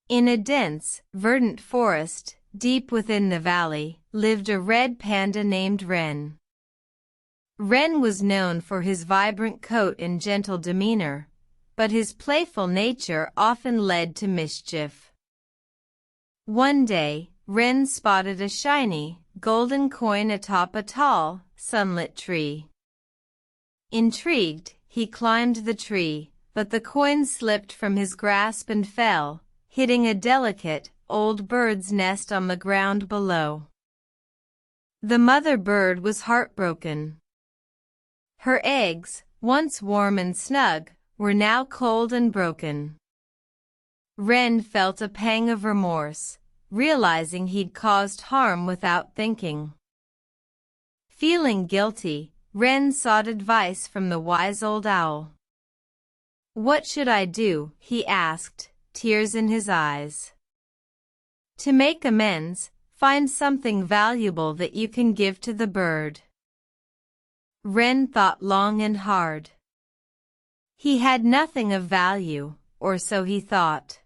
In a dense, verdant forest, deep within the valley, lived a red panda named Renn. Renn was known for his vibrant coat and gentle demeanor, but his playful nature often led to mischief. One day, Renn spotted a shiny, golden coin atop a tall, sunlit tree. Intrigued, he climbed the tree, but the coin slipped from his grasp and fell, hitting a delicate, old bird's nest on the ground below. The mother bird was heartbroken. Her eggs, once warm and snug, were now cold and broken. Renn felt a pang of remorse, realizing he'd caused harm without thinking. Feeling guilty, Renn sought advice from the wise old owl. "What should I do?" he asked, tears in his eyes. "To make amends, find something valuable that you can give to the bird." Renn thought long and hard. He had nothing of value, or so he thought.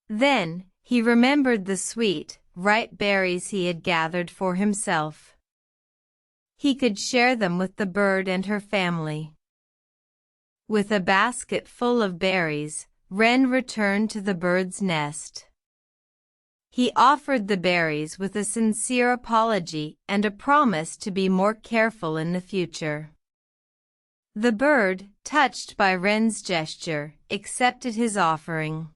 Then, he remembered the sweet, ripe berries he had gathered for himself. He could share them with the bird and her family. With a basket full of berries, Renn returned to the bird's nest. He offered the berries with a sincere apology and a promise to be more careful in the future. The bird, touched by Renn's gesture, accepted his offering.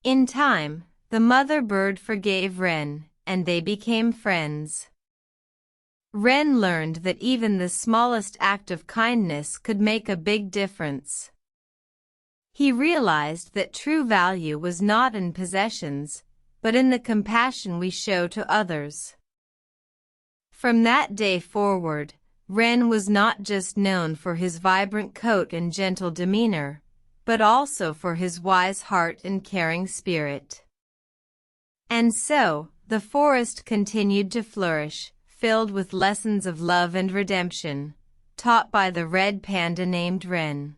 In time, the mother bird forgave Renn, and they became friends. Renn learned that even the smallest act of kindness could make a big difference. He realized that true value was not in possessions, but in the compassion we show to others. From that day forward, Renn was not just known for his vibrant coat and gentle demeanor, but also for his wise heart and caring spirit. And so, the forest continued to flourish, filled with lessons of love and redemption, taught by the red panda named Renn.